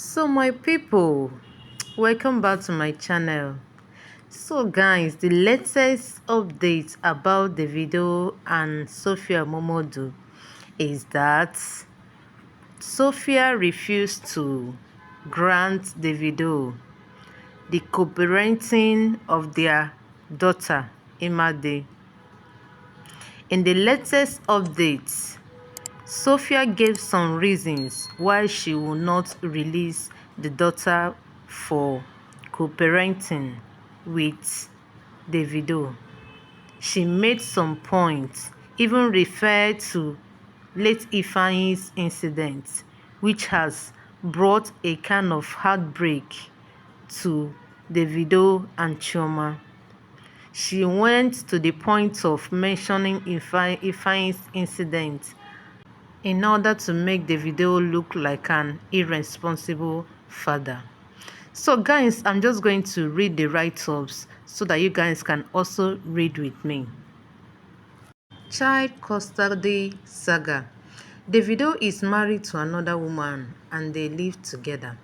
So my people, welcome back to my channel. So guys, the latest update about Davido and Sophia Momodu is that Sophia refused to grant Davido the co-parenting of their daughter Imade. In the latest update, Sophia gave some reasons why she will not release the daughter for co-parenting with Davido. She made some points, even referred to late Ifeanyi's incident, which has brought a kind of heartbreak to Davido and Chioma. She went to the point of mentioning Ifeanyi's incident in order to make Davido look like an irresponsible father. So guys, I'm just going to read the write-ups so that you guys can also read with me. Child custody saga. Davido is married to another woman and they live together.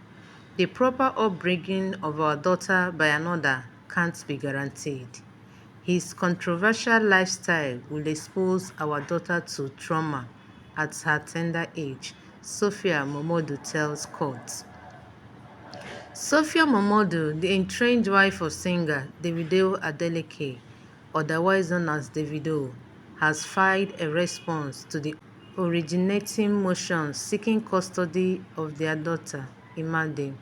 The proper upbringing of our daughter by another can't be guaranteed. His controversial lifestyle will expose our daughter to trauma at her tender age, Sophia Momodu tells court. Sophia Momodu, the estranged wife of singer Davido Adeleke, otherwise known as Davido, has filed a response to the originating motion seeking custody of their daughter, Imade.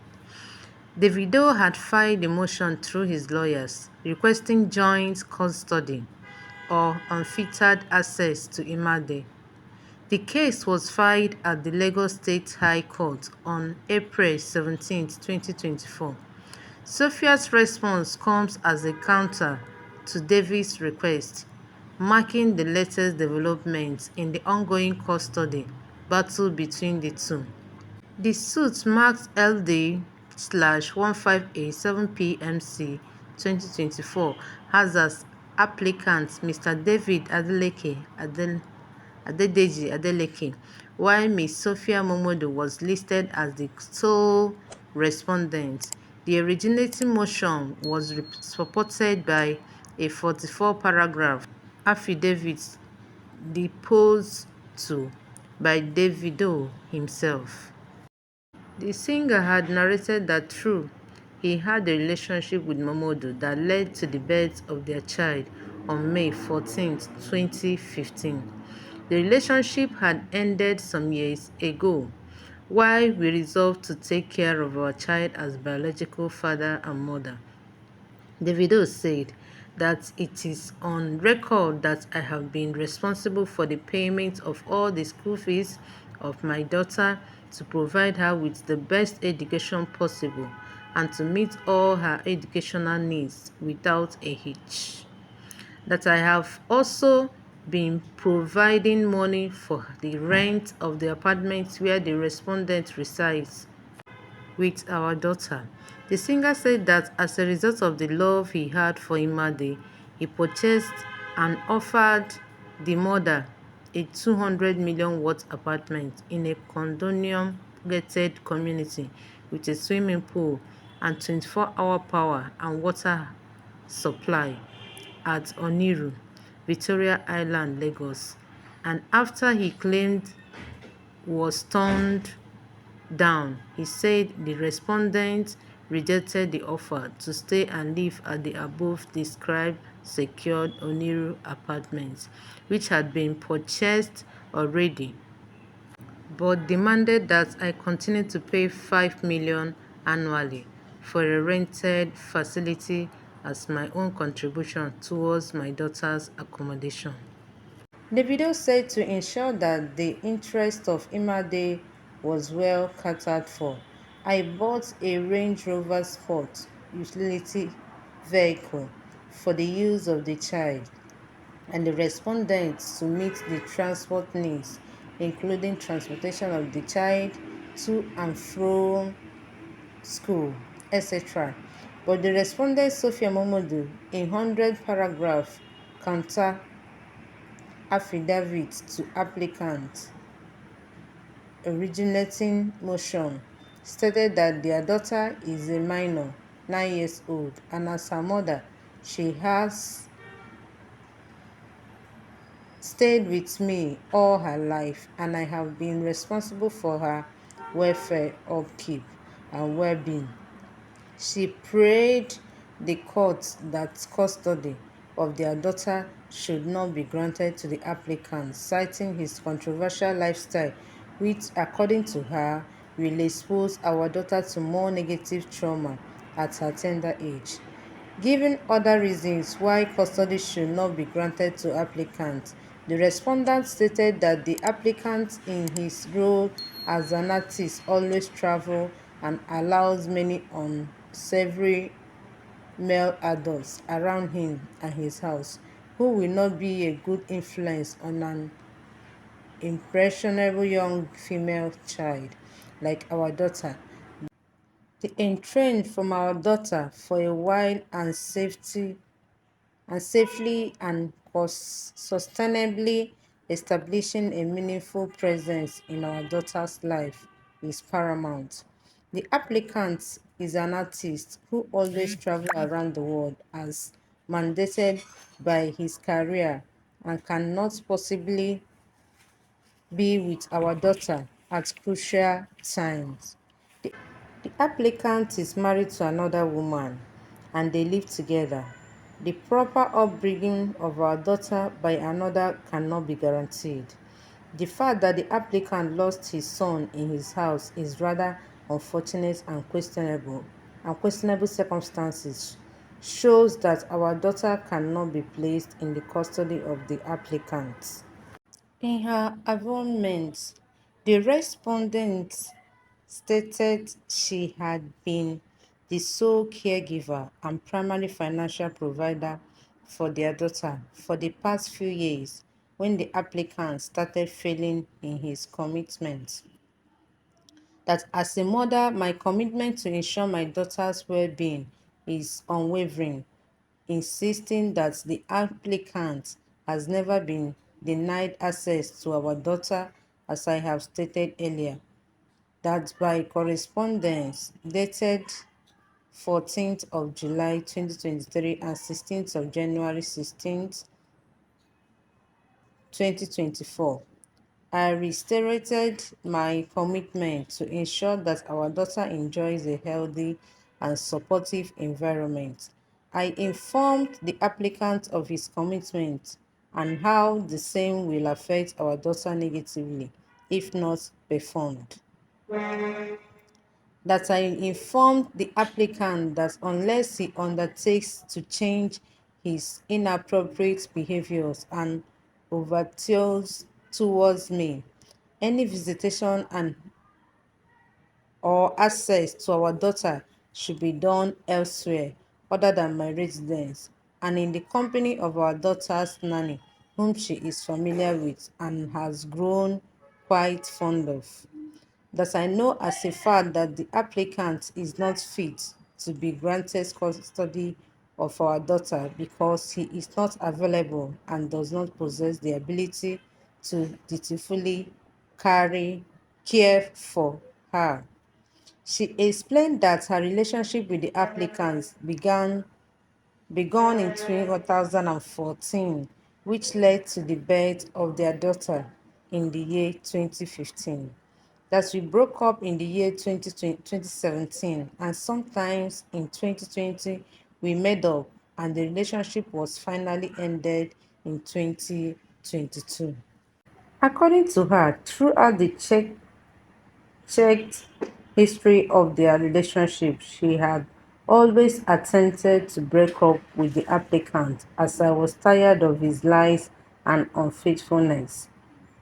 Davido had filed the motion through his lawyers, requesting joint custody or unfettered access to Imade. The case was filed at the Lagos State High Court on April 17, 2024. Sophia's response comes as a counter to David's request, marking the latest development in the ongoing custody battle between the two. The suit marks LD/15A7PMC 2024 has as applicant Mr. David Adedeji Adeleke, while Ms. Sophia Momodu was listed as the sole respondent. The originating motion was supported by a 44-paragraph affidavit deposed to by Davido himself. The singer had narrated that true, he had a relationship with Momodu that led to the birth of their child on May 14, 2015. The relationship had ended some years ago, while we resolved to take care of our child as biological father and mother. Davido said that it is on record that I have been responsible for the payment of all the school fees of my daughter to provide her with the best education possible and to meet all her educational needs without a hitch. That I have also been providing money for the rent of the apartment where the respondent resides with our daughter. The singer said that as a result of the love he had for Imade, he purchased and offered the mother a 200 million watt apartment in a condominium gated community with a swimming pool and 24-hour power and water supply at Oniru, Victoria Island, Lagos. And after he claimed was turned down, he said the respondent rejected the offer to stay and live at the above-described secured Oniru apartments, which had been purchased already, but demanded that I continue to pay 5 million annually for a rented facility as my own contribution towards my daughter's accommodation. Davido said to ensure that the interest of Imade was well catered for, I bought a Range Rover Sport utility vehicle for the use of the child and the respondents to meet the transport needs, including transportation of the child to and from school, etc. But the respondent Sophia Momodu, in 100-paragraph counter affidavit to applicant originating motion, stated that their daughter is a minor, 9 years old, and as her mother, she has stayed with me all her life, and I have been responsible for her welfare, upkeep, and well being. She prayed the court that custody of their daughter should not be granted to the applicant, citing his controversial lifestyle, which, according to her, will expose our daughter to more negative trauma at her tender age. Given other reasons why custody should not be granted to applicants, the respondent stated that the applicant in his role as an artist always travels and allows many unsavory male adults around him and his house who will not be a good influence on an impressionable young female child like our daughter. They entrained from our daughter for a while and safely and sustainably establishing a meaningful presence in our daughter's life is paramount. The applicant is an artist who always travels around the world as mandated by his career and cannot possibly be with our daughter at crucial times. The applicant is married to another woman and they live together. The proper upbringing of our daughter by another cannot be guaranteed. The fact that the applicant lost his son in his house is rather unfortunate and questionable circumstances shows that our daughter cannot be placed in the custody of the applicant. In her avowment, the respondent stated she had been the sole caregiver and primary financial provider for their daughter for the past few years when the applicant started failing in his commitment. That as a mother, my commitment to ensure my daughter's well being is unwavering, insisting that the applicant has never been denied access to our daughter, as I have stated earlier. That by correspondence dated 14th of July 2023 and 16th of January 16th, 2024, I reiterated my commitment to ensure that our daughter enjoys a healthy and supportive environment. I informed the applicant of his commitment and how the same will affect our daughter negatively if not performed. That I informed the applicant that unless he undertakes to change his inappropriate behaviors and overtures towards me, any visitation and or access to our daughter should be done elsewhere other than my residence and in the company of our daughter's nanny, whom she is familiar with and has grown quite fond of. That I know as a fact that the applicant is not fit to be granted custody of our daughter because he is not available and does not possess the ability to dutifully care for her. She explained that her relationship with the applicants began in 2014, which led to the birth of their daughter in the year 2015. That we broke up in the year 2017, and sometimes in 2020 we made up and the relationship was finally ended in 2022. According to her, throughout the checked history of their relationship, she had always attempted to break up with the applicant as I was tired of his lies and unfaithfulness.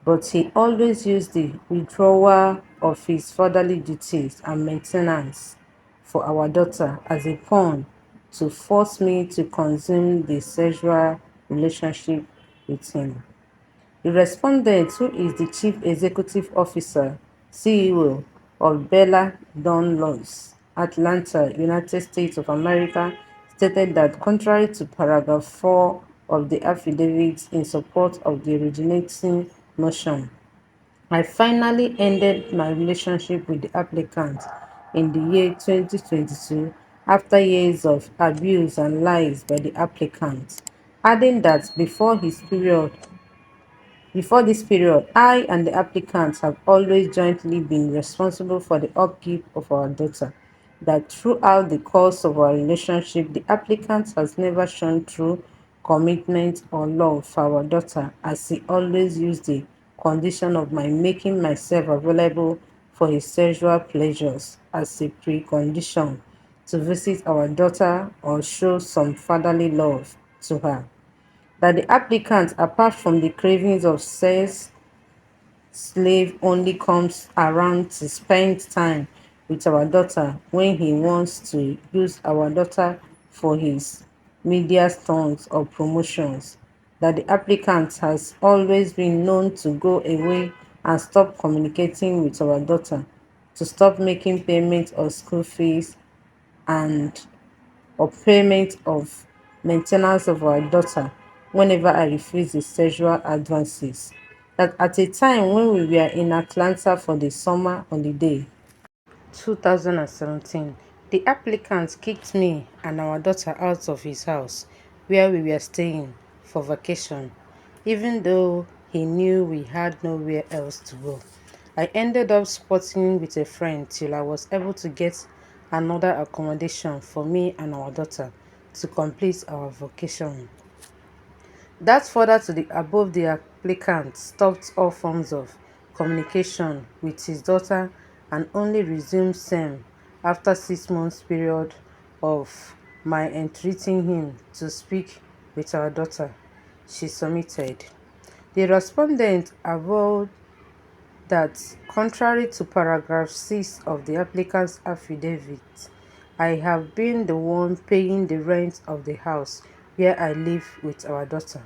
But he always used the withdrawal of his fatherly duties and maintenance for our daughter as a pawn to force me to consume the sexual relationship with him. The respondent, who is the Chief Executive Officer (CEO) of Bella Dunlop's Atlanta, United States of America, stated that contrary to paragraph 4 of the affidavit in support of the originating motion, I finally ended my relationship with the applicant in the year 2022 after years of abuse and lies by the applicant, adding that before this period, I and the applicant have always jointly been responsible for the upkeep of our daughter. That throughout the course of our relationship, the applicant has never shown true commitment or love for our daughter, as he always used the condition of my making myself available for his sexual pleasures as a precondition to visit our daughter or show some fatherly love to her. That the applicant, apart from the cravings of sex slave, only comes around to spend time with our daughter when he wants to use our daughter for his media stunts or promotions. That the applicant has always been known to go away and stop communicating with our daughter, to stop making payments of school fees and or payment of maintenance of our daughter whenever I refuse the sexual advances. That at a time when we were in Atlanta for the summer holiday 2017, the applicant kicked me and our daughter out of his house where we were staying for vacation, even though he knew we had nowhere else to go. I ended up spotting with a friend till I was able to get another accommodation for me and our daughter to complete our vacation. That further to the above, the applicant stopped all forms of communication with his daughter and only resumed same after 6 months period of my entreating him to speak with our daughter. She submitted. The respondent avowed that, contrary to paragraph 6 of the applicant's affidavit, I have been the one paying the rent of the house where I live with our daughter,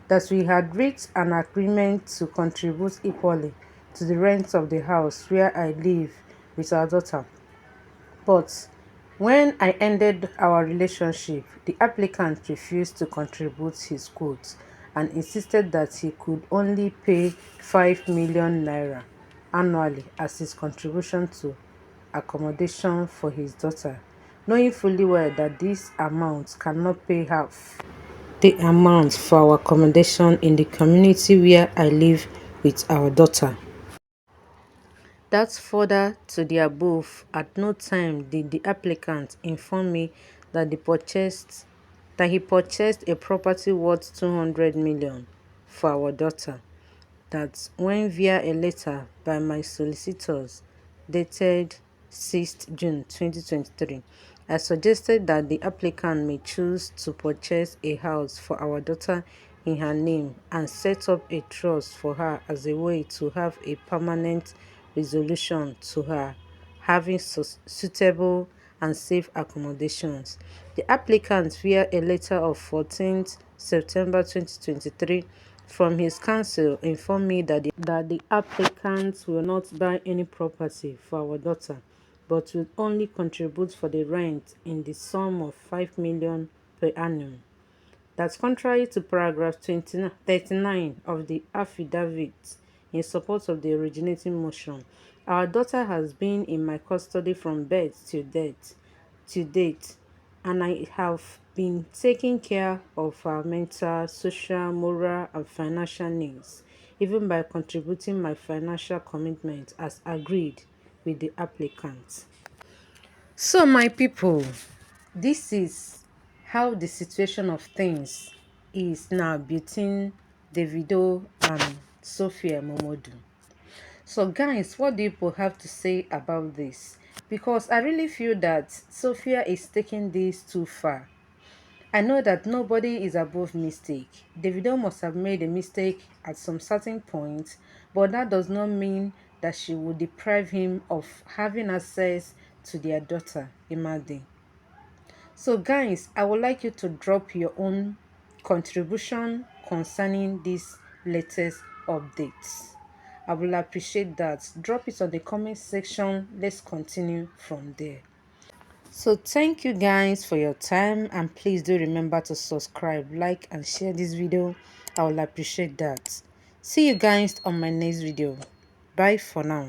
that we had reached an agreement to contribute equally to the rent of the house where I live with our daughter. But when I ended our relationship, the applicant refused to contribute his quote and insisted that he could only pay 5 million naira annually as his contribution to accommodation for his daughter, knowing fully well that this amount cannot pay half the amount for our accommodation in the community where I live with our daughter. That's further to the above. At no time did the applicant inform me that he purchased a property worth 200 million for our daughter. That when via a letter by my solicitors dated 6th June 2023, I suggested that the applicant may choose to purchase a house for our daughter in her name and set up a trust for her as a way to have a permanent resolution to her having suitable and safe accommodations. The applicant, via a letter of 14th September 2023 from his counsel, informed me that the applicant will not buy any property for our daughter, but will only contribute for the rent in the sum of 5 million per annum. That's contrary to paragraph 39 of the affidavit in support of the originating motion. Our daughter has been in my custody from birth to date, and I have been taking care of her mental, social, moral, and financial needs, even by contributing my financial commitment as agreed with the applicant. So, my people, this is how the situation of things is now between Davido and Sophia Momodu. So, guys, what do people have to say about this? Because I really feel that Sophia is taking this too far. I know that nobody is above mistake. Davido must have made a mistake at some certain point, but that does not mean that she would deprive him of having access to their daughter, Imade. So, guys, I would like you to drop your own contribution concerning these latest updates. I will appreciate that. Drop it on the comment section. Let's continue from there. So, thank you guys for your time, and please do remember to subscribe, like, and share this video. I will appreciate that. See you guys on my next video. Bye for now.